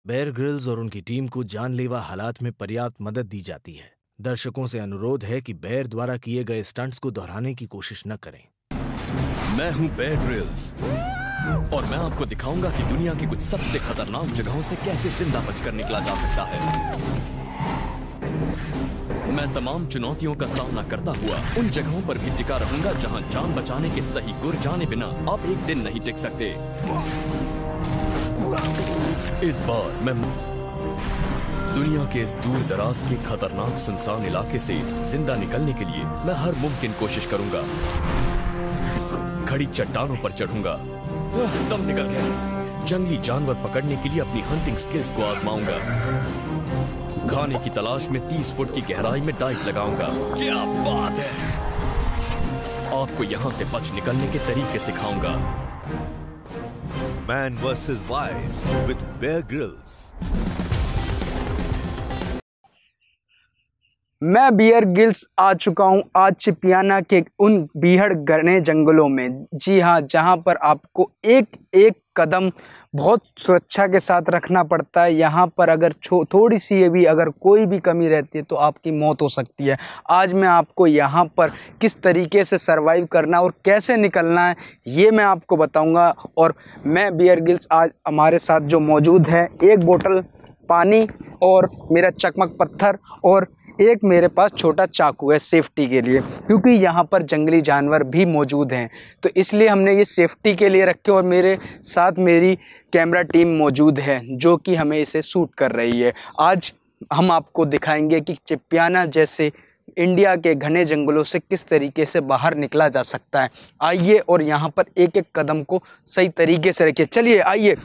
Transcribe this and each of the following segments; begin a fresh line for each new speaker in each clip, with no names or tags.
Bear Grylls और उनकी team को जानलेवा हालात में पर्याप्त मदद दी जाती है। दर्शकों से अनुरोध है कि बेयर द्वारा किए गए स्टंट्स को दोहराने की कोशिश न करें।
मैं हूं बेयर ग्रिल्स और मैं आपको दिखाऊंगा कि दुनिया की कुछ सबसे खतरनाक जगहों से कैसे जिंदा बचकर निकला जा सकता है। मैं तमाम चुनौतियों का सामना करता हुआ उन जगहों पर भी टिका रहूंगा जहां जान बचाने के सही गुर जाने बिना आप एक दिन नहीं टिक सकते। इस बार मैं दुनिया के इस दूर दराज के खतरनाक सुनसान इलाके से जिंदा निकलने के लिए मैं हर मुमकिन कोशिश करूंगा। खड़ी चट्टानों पर चढ़ूंगा, दम निकल गया। जंगली जानवर पकड़ने के लिए अपनी हंटिंग स्किल्स को आजमाऊंगा। खाने की तलाश में 30 फुट की गहराई में डाइव लगाऊंगा। क्या बात है! आपको यहां से बच निकलने के तरीके सिखाऊंगा।
Man vs. Wild with Bear Grylls।
मैं बियर ग्रिल्स आ चुका हूं आज चिपियाना के उन बीहड़ घने जंगलों में। जी हां, जहां पर आपको एक एक कदम बहुत सुरक्षा के साथ रखना पड़ता है। यहाँ पर अगर थोड़ी सी भी अगर कोई भी कमी रहती है तो आपकी मौत हो सकती है। आज मैं आपको यहाँ पर किस तरीके से सरवाइव करना और कैसे निकलना है ये मैं आपको बताऊँगा। और मैं बियर ग्रिल्स आज हमारे साथ जो मौजूद है, एक बोतल पानी और मेरा चकमक पत्थर और एक मेरे पास छोटा चाकू है सेफ्टी के लिए, क्योंकि यहाँ पर जंगली जानवर भी मौजूद हैं। तो इसलिए हमने ये सेफ्टी के लिए रखे और मेरे साथ मेरी कैमरा टीम मौजूद है जो कि हमें इसे शूट कर रही है। आज हम आपको दिखाएंगे कि चिपियाना जैसे इंडिया के घने जंगलों से किस तरीके से बाहर निकला जा सकता है। आइए और यहाँ पर एक एक कदम को सही तरीके से रखिए। चलिए आइए।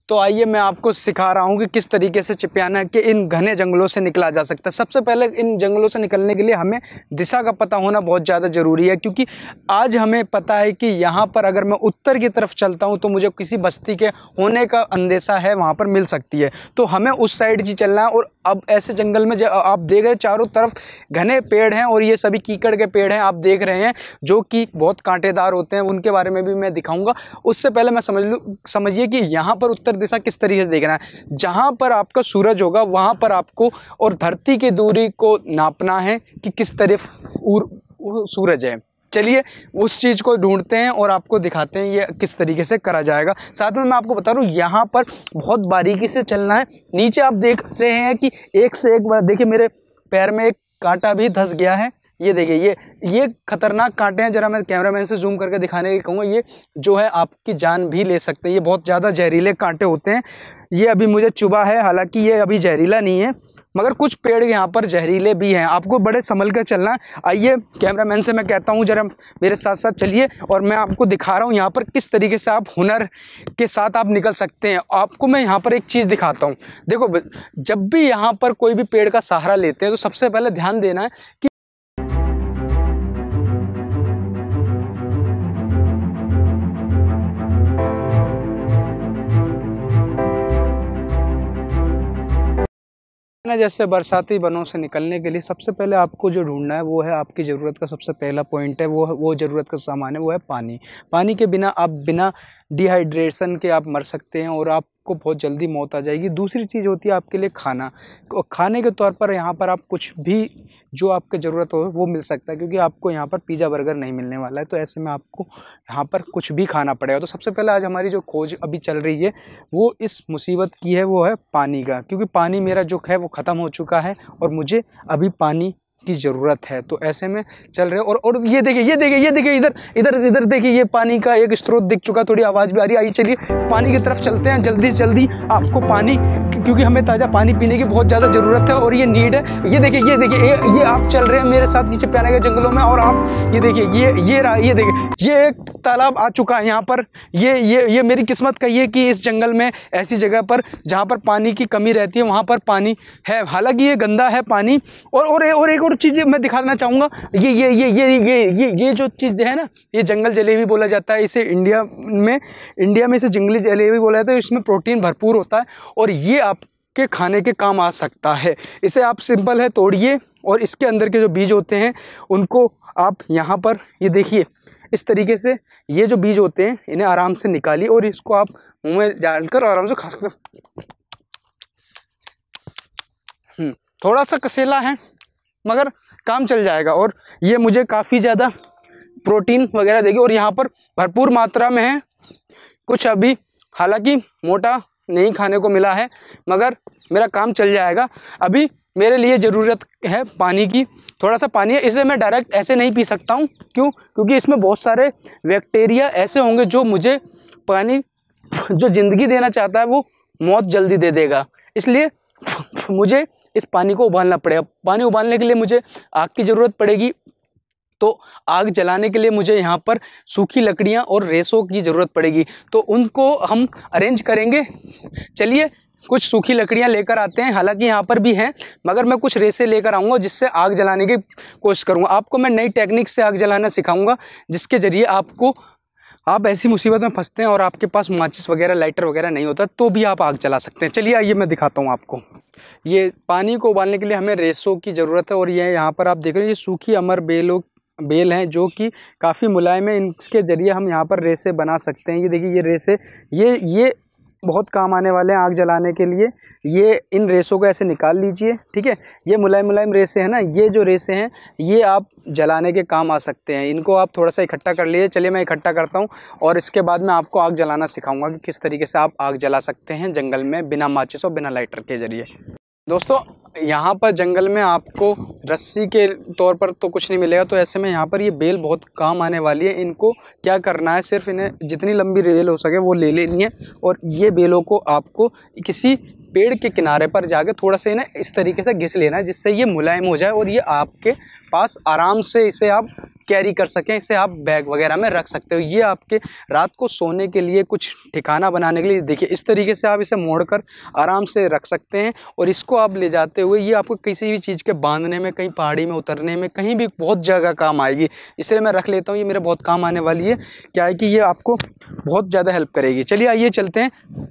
तो आइए मैं आपको सिखा रहा हूँ कि किस तरीके से चिपियाना के इन घने जंगलों से निकला जा सकता है। सबसे पहले इन जंगलों से निकलने के लिए हमें दिशा का पता होना बहुत ज़्यादा ज़रूरी है, क्योंकि आज हमें पता है कि यहाँ पर अगर मैं उत्तर की तरफ चलता हूँ तो मुझे किसी बस्ती के होने का अंदेशा है, वहाँ पर मिल सकती है। तो हमें उस साइड ही चलना है। और अब ऐसे जंगल में आप देख रहे हैं चारों तरफ घने पेड़ हैं और ये सभी कीकड़ के पेड़ हैं आप देख रहे हैं, जो कि बहुत कांटेदार होते हैं। उनके बारे में भी मैं दिखाऊंगा। उससे पहले मैं समझिए कि यहाँ पर उत्तर दिशा किस तरीके से देखना है। जहां पर आपका सूरज होगा वहां पर आपको और धरती की दूरी को नापना है कि किस तरफ सूरज है। चलिए उस चीज़ को ढूंढते हैं और आपको दिखाते हैं ये किस तरीके से करा जाएगा। साथ में मैं आपको बता रहा हूँ यहाँ पर बहुत बारीकी से चलना है। नीचे आप देख रहे हैं कि एक से एक बार देखिए मेरे पैर में एक कांटा भी धंस गया है। ये देखिए ये खतरनाक कांटे हैं। जरा मैं कैमरामैन से जूम करके दिखाने की कहूँगा। ये जो है आपकी जान भी ले सकते हैं। ये बहुत ज़्यादा जहरीले कांटे होते हैं। ये अभी मुझे चुभा है, हालांकि ये अभी जहरीला नहीं है, मगर कुछ पेड़ यहाँ पर जहरीले भी हैं। आपको बड़े संभल कर चलना है। आइए कैमरामैन से मैं कहता हूँ जरा मेरे साथ साथ चलिए और मैं आपको दिखा रहा हूँ यहाँ पर किस तरीके से आप हुनर के साथ आप निकल सकते हैं। आपको मैं यहाँ पर एक चीज़ दिखाता हूँ। देखो, जब भी यहाँ पर कोई भी पेड़ का सहारा लेते हैं तो सबसे पहले ध्यान देना है कि जैसे बरसाती वनों से निकलने के लिए सबसे पहले आपको जो ढूंढना है वो है आपकी ज़रूरत का सबसे पहला पॉइंट है वो ज़रूरत का सामान है, वो है पानी। पानी के बिना आप बिना डिहाइड्रेशन के आप मर सकते हैं और आपको बहुत जल्दी मौत आ जाएगी। दूसरी चीज़ होती है आपके लिए खाना। खाने के तौर पर यहाँ पर आप कुछ भी जो आपकी ज़रूरत हो वो मिल सकता है, क्योंकि आपको यहाँ पर पिज़्ज़ा बर्गर नहीं मिलने वाला है। तो ऐसे में आपको यहाँ पर कुछ भी खाना पड़ेगा। तो सबसे पहले आज हमारी जो खोज अभी चल रही है वो इस मुसीबत की है, वो है पानी का, क्योंकि पानी मेरा जो है वो ख़त्म हो चुका है और मुझे अभी पानी की ज़रूरत है। तो ऐसे में चल रहे और ये देखिए इधर देखिए ये पानी का एक स्रोत दिख चुका। थोड़ी आवाज़ भी आ रही है। आइए चलिए पानी की तरफ चलते हैं जल्दी से जल्दी। आपको पानी, क्योंकि हमें ताज़ा पानी पीने की बहुत ज़्यादा ज़रूरत है और ये नीड है। ये देखिए ये आप चल रहे हैं मेरे साथ नीचे चिपियाना के जंगलों में और आप ये देखिए ये देखिए ये एक तालाब आ चुका है यहाँ पर। ये मेरी किस्मत कहिए कि इस जंगल में ऐसी जगह पर जहाँ पर पानी की कमी रहती है वहाँ पर पानी है। हालांकि ये गंदा है पानी। और एक और चीज़ मैं दिखा देना चाहूँगा। ये जो चीज़ है ना, ये जंगल जलेबी बोला जाता है इसे। इंडिया में इसे जंगली जलेबी बोला जाता है। इसमें प्रोटीन भरपूर होता है और ये आपके खाने के काम आ सकता है। इसे आप सिंपल है तोड़िए और इसके अंदर के जो बीज होते हैं उनको आप यहाँ पर ये देखिए इस तरीके से ये जो बीज होते हैं इन्हें आराम से निकालिए और इसको आप मुंह में डालकर आराम से खा सकते हो। थोड़ा सा कसेला है मगर काम चल जाएगा और ये मुझे काफ़ी ज़्यादा प्रोटीन वगैरह देगी और यहाँ पर भरपूर मात्रा में है। कुछ अभी हालांकि मोटा नहीं खाने को मिला है मगर मेरा काम चल जाएगा। अभी मेरे लिए ज़रूरत है पानी की, थोड़ा सा पानी है, इसे मैं डायरेक्ट ऐसे नहीं पी सकता हूँ। क्यों? क्योंकि इसमें बहुत सारे बैक्टीरिया ऐसे होंगे जो मुझे पानी जो ज़िंदगी देना चाहता है वो मौत जल्दी दे देगा। इसलिए मुझे इस पानी को उबालना पड़ेगा। पानी उबालने के लिए मुझे आग की ज़रूरत पड़ेगी, तो आग जलाने के लिए मुझे यहाँ पर सूखी लकड़ियाँ और रेसों की ज़रूरत पड़ेगी, तो उनको हम अरेंज करेंगे। चलिए कुछ सूखी लकड़ियाँ लेकर आते हैं, हालांकि यहाँ पर भी हैं मगर मैं कुछ रेसे लेकर आऊँगा जिससे आग जलाने की कोशिश करूँगा। आपको मैं नई टेक्निक से आग जलाना सिखाऊँगा जिसके ज़रिए आप ऐसी मुसीबत में फंसते हैं और आपके पास माचिस वगैरह लाइटर वगैरह नहीं होता तो भी आप आग जला सकते हैं। चलिए आइए मैं दिखाता हूँ आपको। ये पानी को उबालने के लिए हमें रेसों की ज़रूरत है और ये यहाँ पर आप देख रहे हैं ये सूखी अमर बेल हैं जो कि काफ़ी मुलायम है। इनके ज़रिए हम यहाँ पर रेसे बना सकते हैं। ये देखिए ये रेसे ये बहुत काम आने वाले हैं आग जलाने के लिए। ये इन रेसों को ऐसे निकाल लीजिए, ठीक है। ये मुलायम रेसे हैं ना, ये जो रेसे हैं ये आप जलाने के काम आ सकते हैं। इनको आप थोड़ा सा इकट्ठा कर लीजिए। चलिए मैं इकट्ठा करता हूँ और इसके बाद मैं आपको आग जलाना सिखाऊंगा कि किस तरीके से आप आग जला सकते हैं जंगल में बिना माचिस और बिना लाइटर के ज़रिए। दोस्तों यहाँ पर जंगल में आपको रस्सी के तौर पर तो कुछ नहीं मिलेगा, तो ऐसे में यहाँ पर ये बेल बहुत काम आने वाली है। इनको क्या करना है, सिर्फ इन्हें जितनी लंबी बेल हो सके वो ले लेनी है और ये बेलों को आपको किसी पेड़ के किनारे पर जाकर थोड़ा सा इन्हें इस तरीके से घिस लेना है जिससे ये मुलायम हो जाए और ये आपके पास आराम से इसे आप कैरी कर सकें। इसे आप बैग वगैरह में रख सकते हो। ये आपके रात को सोने के लिए कुछ ठिकाना बनाने के लिए देखिए इस तरीके से आप इसे मोड़कर आराम से रख सकते हैं और इसको आप ले जाते हुए ये आपको किसी भी चीज़ के बांधने में, कहीं पहाड़ी में उतरने में, कहीं भी बहुत जगह काम आएगी। इसलिए मैं रख लेता हूँ, ये मेरे बहुत काम आने वाली है। क्या है कि ये आपको बहुत ज़्यादा हेल्प करेगी। चलिए आइए चलते हैं।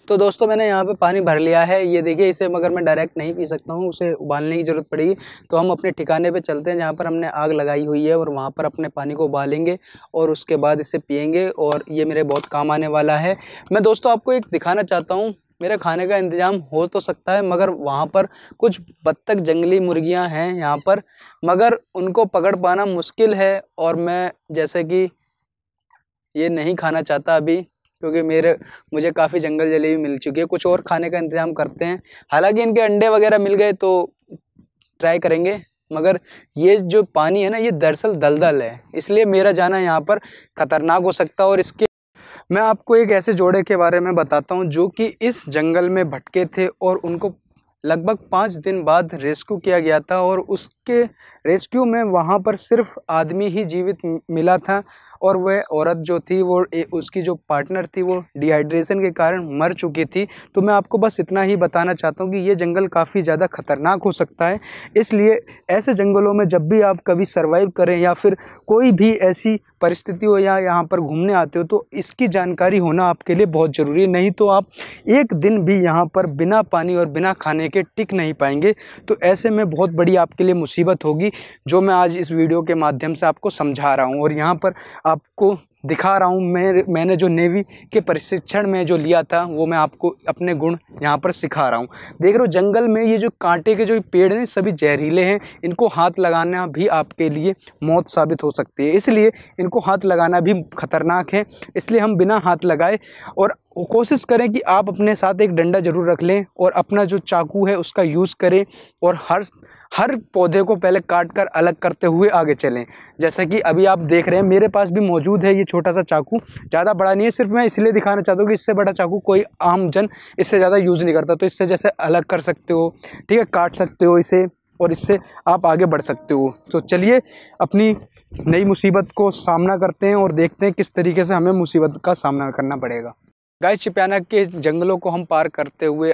तो दोस्तों मैंने यहाँ पे पानी भर लिया है। ये देखिए इसे मगर मैं डायरेक्ट नहीं पी सकता हूँ, उसे उबालने की ज़रूरत पड़ेगी। तो हम अपने ठिकाने पे चलते हैं जहाँ पर हमने आग लगाई हुई है और वहाँ पर अपने पानी को उबालेंगे और उसके बाद इसे पियेंगे और ये मेरे बहुत काम आने वाला है। मैं दोस्तों आपको एक दिखाना चाहता हूँ। मेरे खाने का इंतज़ाम हो तो सकता है मगर वहाँ पर कुछ बत्तख जंगली मुर्गियाँ हैं यहाँ पर, मगर उनको पकड़ पाना मुश्किल है और मैं जैसे कि ये नहीं खाना चाहता अभी क्योंकि मुझे काफ़ी जंगल जलेबी मिल चुकी है। कुछ और खाने का इंतज़ाम करते हैं। हालांकि इनके अंडे वगैरह मिल गए तो ट्राई करेंगे, मगर ये जो पानी है ना ये दरअसल दलदल है, इसलिए मेरा जाना यहाँ पर ख़तरनाक हो सकता है। और इसके मैं आपको एक ऐसे जोड़े के बारे में बताता हूँ जो कि इस जंगल में भटके थे और उनको लगभग 5 दिन बाद रेस्क्यू किया गया था और उसके रेस्क्यू में वहाँ पर सिर्फ आदमी ही जीवित मिला था और वह औरत जो थी वो उसकी जो पार्टनर थी वो डिहाइड्रेशन के कारण मर चुकी थी। तो मैं आपको बस इतना ही बताना चाहता हूँ कि ये जंगल काफ़ी ज़्यादा ख़तरनाक हो सकता है। इसलिए ऐसे जंगलों में जब भी आप कभी सर्वाइव करें या फिर कोई भी ऐसी परिस्थिति हो या यहाँ पर घूमने आते हो तो इसकी जानकारी होना आपके लिए बहुत ज़रूरी है। नहीं तो आप एक दिन भी यहाँ पर बिना पानी और बिना खाने के टिक नहीं पाएंगे। तो ऐसे में बहुत बड़ी आपके लिए मुसीबत होगी जो मैं आज इस वीडियो के माध्यम से आपको समझा रहा हूँ और यहाँ पर आपको दिखा रहा हूँ। मैंने जो नेवी के प्रशिक्षण में जो लिया था वो मैं आपको अपने गुण यहाँ पर सिखा रहा हूँ। देख रहे हो जंगल में ये जो कांटे के जो पेड़ हैं सभी जहरीले हैं, इनको हाथ लगाना भी आपके लिए मौत साबित हो सकती है, इसलिए इनको हाथ लगाना भी खतरनाक है। इसलिए हम बिना हाथ लगाए और कोशिश करें कि आप अपने साथ एक डंडा ज़रूर रख लें और अपना जो चाकू है उसका यूज़ करें और हर पौधे को पहले काट कर अलग करते हुए आगे चलें। जैसा कि अभी आप देख रहे हैं मेरे पास भी मौजूद है ये छोटा सा चाकू, ज़्यादा बड़ा नहीं है, सिर्फ मैं इसलिए दिखाना चाहता हूँ कि इससे बड़ा चाकू कोई आम जन इससे ज़्यादा यूज़ नहीं करता। तो इससे जैसे अलग कर सकते हो, ठीक है, काट सकते हो इसे और इससे आप आगे बढ़ सकते हो। तो चलिए अपनी नई मुसीबत को सामना करते हैं और देखते हैं किस तरीके से हमें मुसीबत का सामना करना पड़ेगा। गाइस चिपियाना के जंगलों को हम पार करते हुए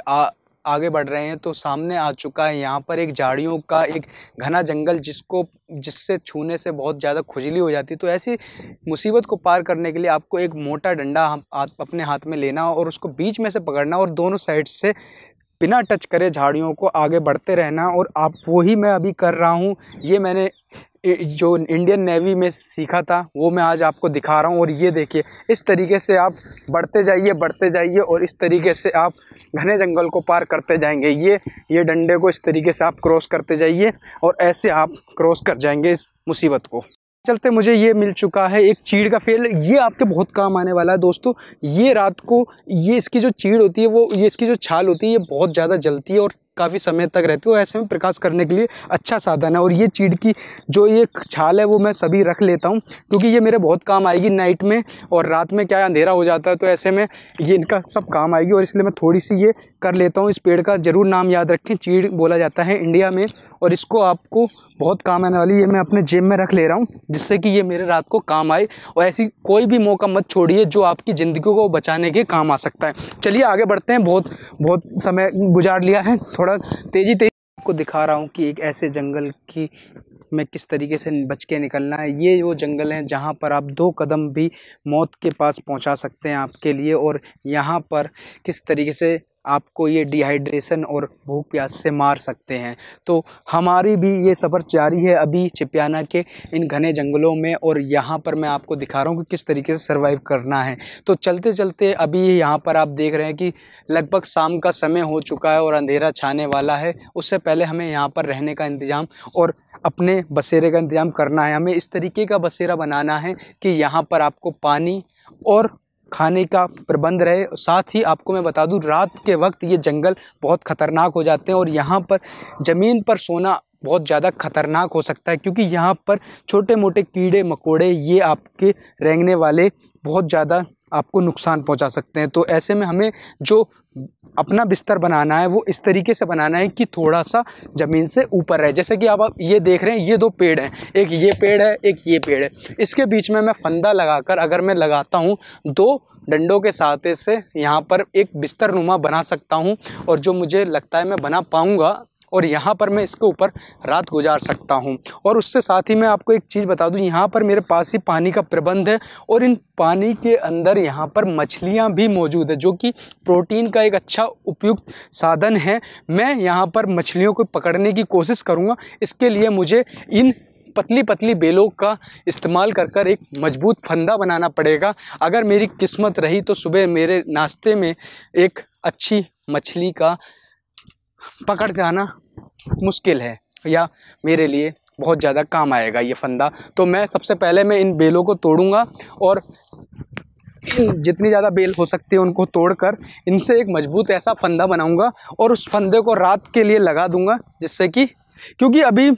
आगे बढ़ रहे हैं तो सामने आ चुका है यहाँ पर एक झाड़ियों का एक घना जंगल जिससे छूने से बहुत ज़्यादा खुजली हो जाती है। तो ऐसी मुसीबत को पार करने के लिए आपको एक मोटा डंडा अपने हाथ में लेना और उसको बीच में से पकड़ना और दोनों साइड से बिना टच करे झाड़ियों को आगे बढ़ते रहना, और आप वही मैं अभी कर रहा हूँ। ये मैंने जो इंडियन नेवी में सीखा था वो मैं आज आपको दिखा रहा हूँ। और ये देखिए, इस तरीके से आप बढ़ते जाइए और इस तरीके से आप घने जंगल को पार करते जाएंगे। ये डंडे को इस तरीके से आप क्रॉस करते जाइए और ऐसे आप क्रॉस कर जाएंगे इस मुसीबत को। चलते मुझे ये मिल चुका है एक चीड़ का फेल। ये आपके बहुत काम आने वाला है दोस्तों। ये रात को ये इसकी जो चीड़ होती है वो ये इसकी जो छाल होती है ये बहुत ज़्यादा जलती है और काफ़ी समय तक रहती है। ऐसे में प्रकाश करने के लिए अच्छा साधन है। और ये चीड़ की जो ये छाल है वो मैं सभी रख लेता हूँ क्योंकि ये मेरे बहुत काम आएगी नाइट में, और रात में क्या अंधेरा हो जाता है तो ऐसे में ये इनका सब काम आएगी। और इसलिए मैं थोड़ी सी ये कर लेता हूँ। इस पेड़ का ज़रूर नाम याद रखें, चीड़ बोला जाता है इंडिया में, और इसको आपको बहुत काम आने वाली। ये मैं अपने जेब में रख ले रहा हूँ जिससे कि ये मेरे रात को काम आए। और ऐसी कोई भी मौका मत छोड़िए जो आपकी ज़िंदगी को बचाने के काम आ सकता है। चलिए आगे बढ़ते हैं, बहुत समय गुजार लिया है, थोड़ा तेज़ी आपको दिखा रहा हूँ कि एक ऐसे जंगल की में किस तरीके से बच के निकलना है। ये वो जंगल है जहाँ पर आप 2 कदम भी मौत के पास पहुँचा सकते हैं आपके लिए, और यहाँ पर किस तरीके से आपको ये डिहाइड्रेशन और भूख प्यास से मार सकते हैं। तो हमारी भी ये सफ़र जारी है अभी चिपियाना के इन घने जंगलों में, और यहाँ पर मैं आपको दिखा रहा हूँ कि किस तरीके से सर्वाइव करना है। तो चलते चलते अभी यहाँ पर आप देख रहे हैं कि लगभग शाम का समय हो चुका है और अंधेरा छाने वाला है। उससे पहले हमें यहाँ पर रहने का इंतज़ाम और अपने बसेरे का इंतज़ाम करना है। हमें इस तरीके का बसेरा बनाना है कि यहाँ पर आपको पानी और खाने का प्रबंध रहे। साथ ही आपको मैं बता दूं, रात के वक्त ये जंगल बहुत ख़तरनाक हो जाते हैं और यहाँ पर ज़मीन पर सोना बहुत ज़्यादा ख़तरनाक हो सकता है क्योंकि यहाँ पर छोटे मोटे कीड़े मकोड़े ये आपके रेंगने वाले बहुत ज़्यादा आपको नुकसान पहुँचा सकते हैं। तो ऐसे में हमें जो अपना बिस्तर बनाना है वो इस तरीके से बनाना है कि थोड़ा सा ज़मीन से ऊपर रहे। जैसे कि आप ये देख रहे हैं, ये 2 पेड़ हैं, एक ये पेड़ है एक ये पेड़ है। इसके बीच में मैं फंदा लगाकर अगर मैं लगाता हूँ 2 डंडों के सहारे से यहाँ पर एक बिस्तर नुमा बना सकता हूँ, और जो मुझे लगता है मैं बना पाऊँगा, और यहाँ पर मैं इसके ऊपर रात गुजार सकता हूँ। और उससे साथ ही मैं आपको एक चीज़ बता दूँ, यहाँ पर मेरे पास ही पानी का प्रबंध है और इन पानी के अंदर यहाँ पर मछलियाँ भी मौजूद है जो कि प्रोटीन का एक अच्छा उपयुक्त साधन है। मैं यहाँ पर मछलियों को पकड़ने की कोशिश करूँगा। इसके लिए मुझे इन पतली पतली बेलों का इस्तेमाल कर एक मजबूत फंदा बनाना पड़ेगा। अगर मेरी किस्मत रही तो सुबह मेरे नाश्ते में एक अच्छी मछली का पकड़ जाना मुश्किल है, या मेरे लिए बहुत ज़्यादा काम आएगा ये फंदा। तो मैं सबसे पहले मैं इन बेलों को तोड़ूंगा और जितनी ज़्यादा बेल हो सकती है उनको तोड़कर इनसे एक मजबूत ऐसा फंदा बनाऊंगा और उस फंदे को रात के लिए लगा दूंगा, जिससे कि क्योंकि अभी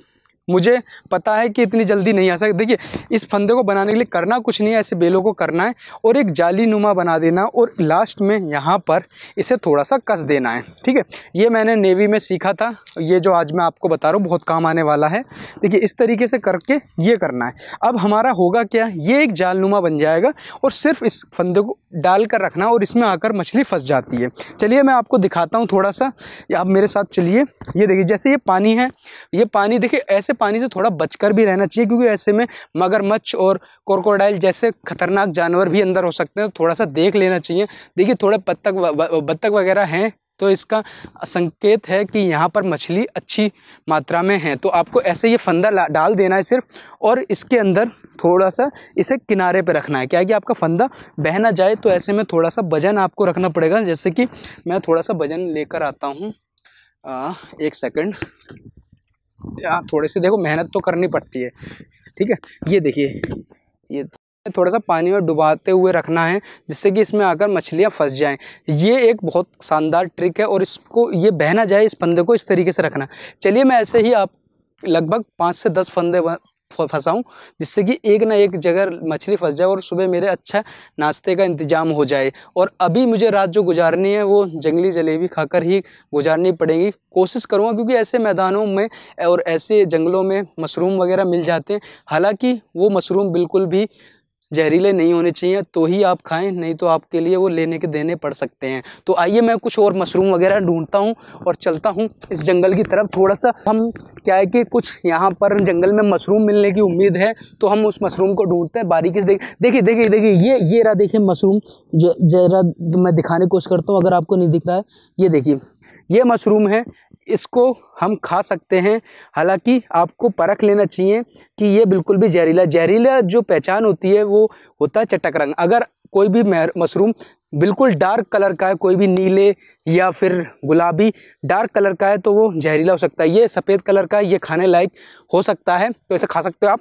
मुझे पता है कि इतनी जल्दी नहीं आ सकती। देखिए, इस फंदे को बनाने के लिए करना कुछ नहीं है, ऐसे बेलों को करना है और एक जाली नुमा बना देना और लास्ट में यहाँ पर इसे थोड़ा सा कस देना है। ठीक है, ये मैंने नेवी में सीखा था, ये जो आज मैं आपको बता रहा हूँ बहुत काम आने वाला है। देखिए, इस तरीके से करके ये करना है। अब हमारा होगा क्या, ये एक जाल नुमा बन जाएगा और सिर्फ इस फंदे को डाल कर रखना और इसमें आकर मछली फंस जाती है। चलिए मैं आपको दिखाता हूँ थोड़ा सा, आप मेरे साथ चलिए। ये देखिए, जैसे ये पानी है, ये पानी देखिए, ऐसे पानी से थोड़ा बचकर भी रहना चाहिए क्योंकि ऐसे में मगरमच्छ और क्रोकोडाइल जैसे खतरनाक जानवर भी अंदर हो सकते हैं, तो थोड़ा सा देख लेना चाहिए। देखिए, थोड़े बत्तख वगैरह हैं तो इसका संकेत है कि यहाँ पर मछली अच्छी मात्रा में है। तो आपको ऐसे ये फंदा डाल देना है सिर्फ, और इसके अंदर थोड़ा सा इसे किनारे पे रखना है, क्या है कि आपका फंदा बह ना जाए। तो ऐसे में थोड़ा सा वजन आपको रखना पड़ेगा, जैसे कि मैं थोड़ा सा वजन लेकर आता हूँ। 1 सेकंड, थोड़े से देखो मेहनत तो करनी पड़ती है। ठीक है, ये देखिए, ये थोड़ा सा पानी में डुबाते हुए रखना है जिससे कि इसमें आकर मछलियां फंस जाएं। ये एक बहुत शानदार ट्रिक है और इसको ये बह ना जाए, इस फंदे को इस तरीके से रखना। चलिए मैं ऐसे ही आप लगभग 5 से 10 फंदे फंसाऊं जिससे कि एक ना एक जगह मछली फंस जाए और सुबह मेरे अच्छा नाश्ते का इंतजाम हो जाए। और अभी मुझे रात जो गुजारनी है वो जंगली जलेबी खाकर ही गुजारनी पड़ेगी। कोशिश करूँगा क्योंकि ऐसे मैदानों में और ऐसे जंगलों में मशरूम वगैरह मिल जाते हैं। हालांकि वो मशरूम बिल्कुल भी जहरीले नहीं होने चाहिए तो ही आप खाएं, नहीं तो आपके लिए वो लेने के देने पड़ सकते हैं। तो आइए मैं कुछ और मशरूम वगैरह ढूंढता हूं और चलता हूं इस जंगल की तरफ। थोड़ा सा हम क्या है कि कुछ यहाँ पर जंगल में मशरूम मिलने की उम्मीद है तो हम उस मशरूम को ढूंढते हैं बारीकी से। देखिए ये रहा, देखिए मशरूम, जरा मैं दिखाने की कोशिश करता हूँ अगर आपको नहीं दिख रहा है। ये देखिए, ये मशरूम है, इसको हम खा सकते हैं। हालांकि आपको परख लेना चाहिए कि ये बिल्कुल भी जहरीला जो पहचान होती है वो होता है चटक रंग। अगर कोई भी मशरूम बिल्कुल डार्क कलर का है, कोई भी नीले या फिर गुलाबी डार्क कलर का है, तो वो जहरीला हो सकता है। ये सफ़ेद कलर का है, ये खाने लायक हो सकता है, तो इसे खा सकते हो आप।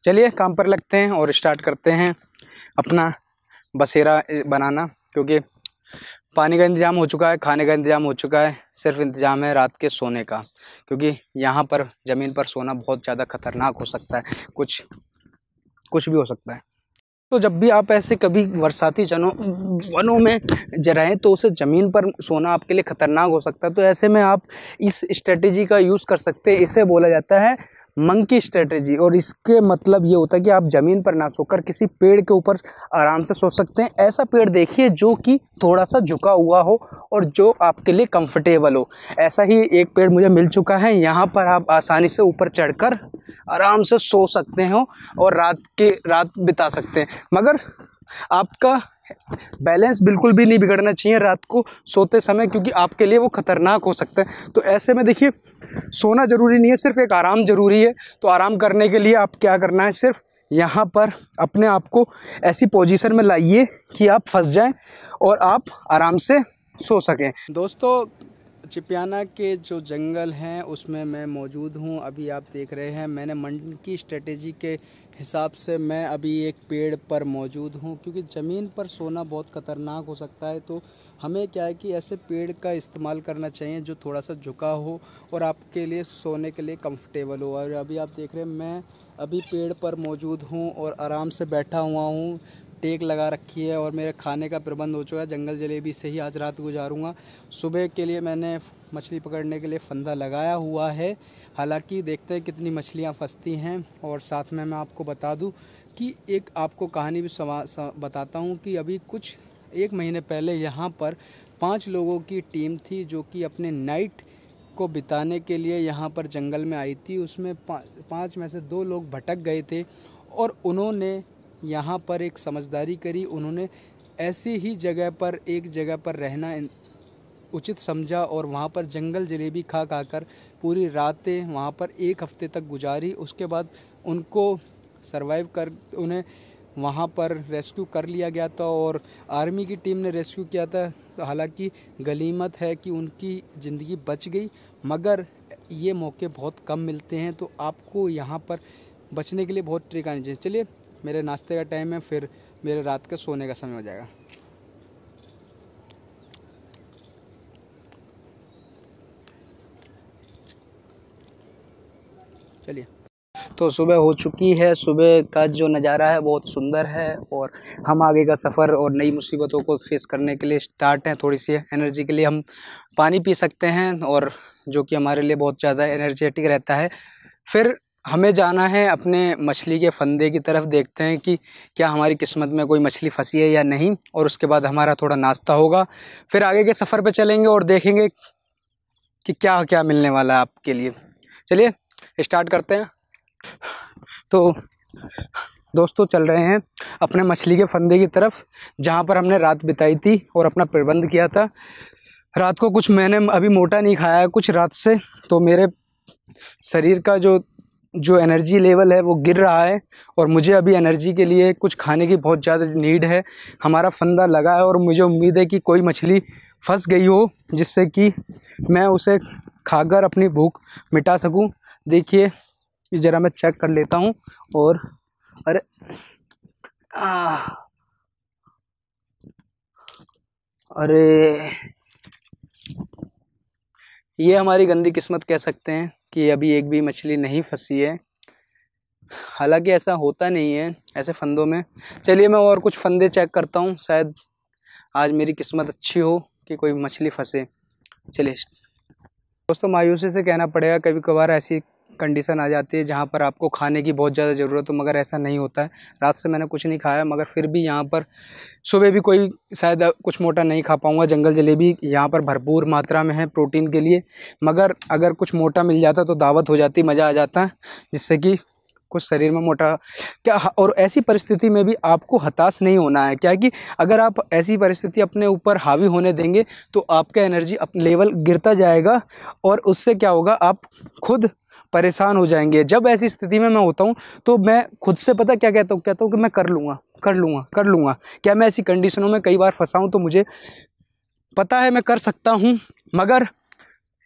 चलिए काम पर लगते हैं और स्टार्ट करते हैं अपना बसेरा बनाना, क्योंकि पानी का इंतज़ाम हो चुका है, खाने का इंतज़ाम हो चुका है, सिर्फ इंतज़ाम है रात के सोने का, क्योंकि यहाँ पर ज़मीन पर सोना बहुत ज़्यादा ख़तरनाक हो सकता है, कुछ भी हो सकता है। तो जब भी आप ऐसे कभी बरसाती वनों में रहें तो उसे ज़मीन पर सोना आपके लिए ख़तरनाक हो सकता है। तो ऐसे में आप इस स्ट्रेटेजी का यूज़ कर सकते हैं। इसे बोला जाता है मंकी स्ट्रेटेजी, और इसके मतलब ये होता है कि आप ज़मीन पर ना सोकर किसी पेड़ के ऊपर आराम से सो सकते हैं। ऐसा पेड़ देखिए जो कि थोड़ा सा झुका हुआ हो और जो आपके लिए कंफर्टेबल हो। ऐसा ही एक पेड़ मुझे मिल चुका है, यहाँ पर आप आसानी से ऊपर चढ़कर आराम से सो सकते हो और रात बिता सकते हैं। मगर आपका बैलेंस बिल्कुल भी नहीं बिगड़ना चाहिए रात को सोते समय, क्योंकि आपके लिए वो ख़तरनाक हो सकता है। तो ऐसे में देखिए, सोना ज़रूरी नहीं है, सिर्फ एक आराम ज़रूरी है। तो आराम करने के लिए आप क्या करना है, सिर्फ यहाँ पर अपने आप को ऐसी पोजीशन में लाइए कि आप फंस जाएं और आप आराम से सो सकें। दोस्तों, चिपियाना के जो जंगल हैं उसमें मैं मौजूद हूँ। अभी आप देख रहे हैं, मैंने मंकी स्ट्रेटेजी के हिसाब से मैं अभी एक पेड़ पर मौजूद हूँ, क्योंकि ज़मीन पर सोना बहुत ख़तरनाक हो सकता है। तो हमें क्या है कि ऐसे पेड़ का इस्तेमाल करना चाहिए जो थोड़ा सा झुका हो और आपके लिए सोने के लिए कंफर्टेबल हो। और अभी आप देख रहे हैं, मैं अभी पेड़ पर मौजूद हूँ और आराम से बैठा हुआ हूँ, टेक लगा रखी है और मेरे खाने का प्रबंध हो चुका है। जंगल जलेबी से ही आज रात गुजारूंगा। सुबह के लिए मैंने मछली पकड़ने के लिए फंदा लगाया हुआ है। हालांकि देखते हैं कितनी मछलियां फंसती हैं। और साथ में मैं आपको बता दूं कि एक आपको कहानी भी बताता हूं कि अभी कुछ 1 महीने पहले यहाँ पर 5 लोगों की टीम थी जो कि अपने नाइट को बिताने के लिए यहाँ पर जंगल में आई थी। उसमें 5 में से 2 लोग भटक गए थे और उन्होंने यहाँ पर एक समझदारी करी। उन्होंने ऐसी ही जगह पर एक जगह पर रहना उचित समझा और वहाँ पर जंगल जलेबी खा कर पूरी रातें वहाँ पर 1 हफ्ते तक गुजारी। उसके बाद उनको सरवाइव कर उन्हें वहाँ पर रेस्क्यू कर लिया गया था और आर्मी की टीम ने रेस्क्यू किया था। हालांकि गनीमत है कि उनकी ज़िंदगी बच गई, मगर ये मौके बहुत कम मिलते हैं। तो आपको यहाँ पर बचने के लिए बहुत ट्रिक आनी चाहिए। चलिए, मेरे नाश्ते का टाइम है, फिर मेरे रात का सोने का समय हो जाएगा। चलिए, तो सुबह हो चुकी है। सुबह का जो नज़ारा है बहुत सुंदर है और हम आगे का सफ़र और नई मुसीबतों को फेस करने के लिए स्टार्ट हैं। थोड़ी सी एनर्जी के लिए हम पानी पी सकते हैं, और जो कि हमारे लिए बहुत ज़्यादा एनर्जेटिक रहता है। फिर हमें जाना है अपने मछली के फंदे की तरफ, देखते हैं कि क्या हमारी किस्मत में कोई मछली फंसी है या नहीं, और उसके बाद हमारा थोड़ा नाश्ता होगा। फिर आगे के सफ़र पे चलेंगे और देखेंगे कि क्या क्या मिलने वाला है आपके लिए। चलिए स्टार्ट करते हैं। तो दोस्तों, चल रहे हैं अपने मछली के फंदे की तरफ, जहाँ पर हमने रात बिताई थी और अपना प्रबंध किया था। रात को कुछ मैंने अभी मोटा नहीं खाया है कुछ रात से, तो मेरे शरीर का जो एनर्जी लेवल है वो गिर रहा है और मुझे अभी एनर्जी के लिए कुछ खाने की बहुत ज़्यादा नीड है। हमारा फंदा लगा है और मुझे उम्मीद है कि कोई मछली फंस गई हो, जिससे कि मैं उसे खाकर अपनी भूख मिटा सकूं। देखिए, ज़रा मैं चेक कर लेता हूं। और अरे अरे ये हमारी गंदी किस्मत कह सकते हैं कि अभी एक भी मछली नहीं फंसी है। हालांकि ऐसा होता नहीं है ऐसे फंदों में। चलिए, मैं और कुछ फंदे चेक करता हूँ, शायद आज मेरी किस्मत अच्छी हो कि कोई मछली फंसे। चलिए दोस्तों, मायूसी से कहना पड़ेगा, कभी कभार ऐसी कंडीशन आ जाती है जहाँ पर आपको खाने की बहुत ज़्यादा ज़रूरत हो, मगर ऐसा नहीं होता है। रात से मैंने कुछ नहीं खाया, मगर फिर भी यहाँ पर सुबह भी कोई शायद कुछ मोटा नहीं खा पाऊँगा। जंगल जलेबी यहाँ पर भरपूर मात्रा में है प्रोटीन के लिए, मगर अगर कुछ मोटा मिल जाता तो दावत हो जाती, मज़ा आ जाता है, जिससे कि कुछ शरीर में मोटा क्या। और ऐसी परिस्थिति में भी आपको हताश नहीं होना है, क्या कि अगर आप ऐसी परिस्थिति अपने ऊपर हावी होने देंगे तो आपका एनर्जी लेवल गिरता जाएगा और उससे क्या होगा, आप खुद परेशान हो जाएंगे। जब ऐसी स्थिति में मैं होता हूँ तो मैं खुद से पता क्या कहता हूँ कि मैं कर लूँगा। क्या मैं ऐसी कंडीशनों में कई बार फंसा हूँ तो मुझे पता है मैं कर सकता हूँ, मगर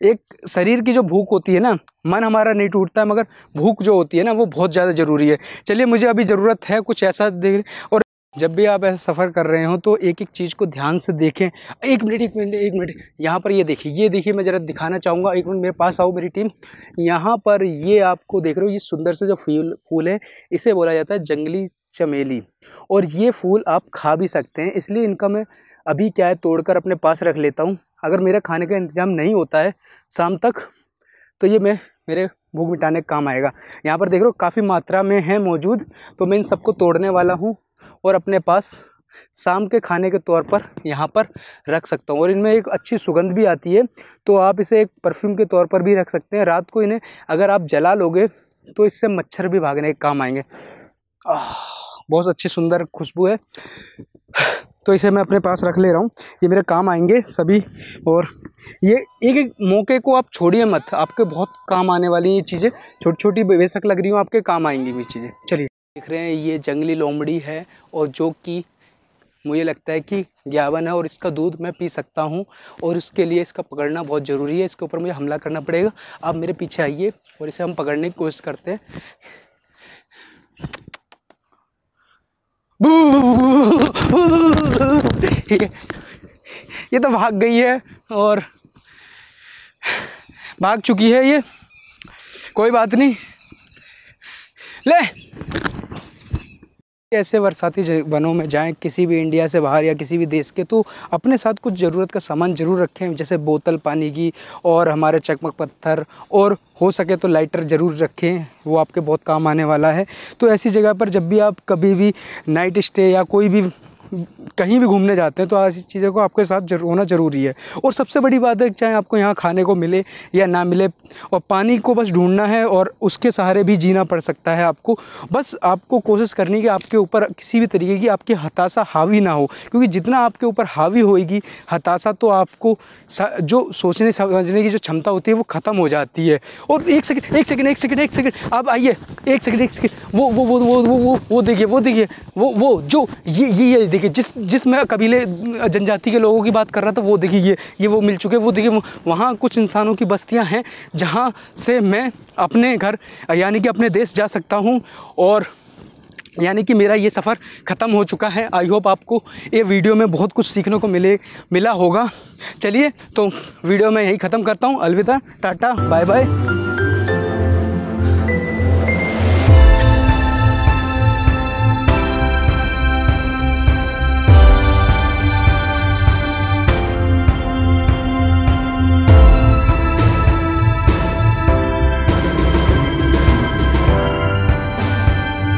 एक शरीर की जो भूख होती है ना, मन हमारा नहीं टूटता है, मगर भूख जो होती है ना वो बहुत ज़्यादा ज़रूरी है। चलिए, मुझे अभी ज़रूरत है कुछ ऐसा देख। और जब भी आप ऐसा सफ़र कर रहे हो तो एक एक चीज़ को ध्यान से देखें। एक मिनट यहाँ पर ये देखिए, मैं ज़रा दिखाना चाहूँगा। एक मिनट मेरे पास आओ मेरी टीम। यहाँ पर ये आपको देख रहे हो, ये सुंदर से जो फूल है इसे बोला जाता है जंगली चमेली, और ये फूल आप खा भी सकते हैं। इसलिए इनका मैं अभी क्या है तोड़कर अपने पास रख लेता हूँ। अगर मेरा खाने का इंतज़ाम नहीं होता है शाम तक तो ये मेरे भूख मिटाने का काम आएगा। यहाँ पर देख रहे हो काफ़ी मात्रा में है मौजूद, तो मैं इन सबको तोड़ने वाला हूँ और अपने पास शाम के खाने के तौर पर यहाँ पर रख सकता हूँ। और इनमें एक अच्छी सुगंध भी आती है, तो आप इसे एक परफ्यूम के तौर पर भी रख सकते हैं। रात को इन्हें अगर आप जला लोगे तो इससे मच्छर भी भागने के काम आएंगे। बहुत अच्छी सुंदर खुशबू है, तो इसे मैं अपने पास रख ले रहा हूँ, ये मेरे काम आएंगे सभी। और ये एक एक मौके को आप छोड़िए मत, आपके बहुत काम आने वाली ये चीज़ें, छोटी छोटी बेशक लग रही हो, आपके काम आएंगी ये चीज़ें। चलिए, देख रहे हैं ये जंगली लोमड़ी है, और जो कि मुझे लगता है कि ज्ञावन है, और इसका दूध मैं पी सकता हूँ, और इसके लिए इसका पकड़ना बहुत ज़रूरी है। इसके ऊपर मुझे हमला करना पड़ेगा। आप मेरे पीछे आइए और इसे हम पकड़ने की कोशिश करते हैं। ठीक है, ये तो भाग गई है और भाग चुकी है ये, कोई बात नहीं। ले, ऐसे बरसाती वनों में जाएं किसी भी इंडिया से बाहर या किसी भी देश के, तो अपने साथ कुछ ज़रूरत का सामान ज़रूर रखें, जैसे बोतल पानी की, और हमारे चकमक पत्थर, और हो सके तो लाइटर ज़रूर रखें, वो आपके बहुत काम आने वाला है। तो ऐसी जगह पर जब भी आप कभी भी नाइट स्टे या कोई भी कहीं भी घूमने जाते हैं तो ऐसी चीज़ों को आपके साथ होना ज़रूरी है। और सबसे बड़ी बात है, चाहे आपको यहाँ खाने को मिले या ना मिले, और पानी को बस ढूंढना है, और उसके सहारे भी जीना पड़ सकता है आपको। बस आपको कोशिश करनी कि आपके ऊपर किसी भी तरीके की आपकी हताशा हावी ना हो, क्योंकि जितना आपके ऊपर हावी होएगी हताशा, तो आपको जो सोचने समझने की जो क्षमता होती है वो ख़त्म हो जाती है। और एक सेकंड आप आइए, एक सेकंड, वो देखिए, वो जो ये देखिए, जिस मैं कबीले जनजाति के लोगों की बात कर रहा था, वो देखिए ये वो मिल चुके हैं। वो देखिए वहाँ कुछ इंसानों की बस्तियाँ हैं जहाँ से मैं अपने घर यानी कि अपने देश जा सकता हूँ, और यानी कि मेरा ये सफ़र ख़त्म हो चुका है। आई होप आपको ये वीडियो में बहुत कुछ सीखने को मिला होगा। चलिए, तो वीडियो मैं यही ख़त्म करता हूँ। अलविदा, टाटा, बाय बाय।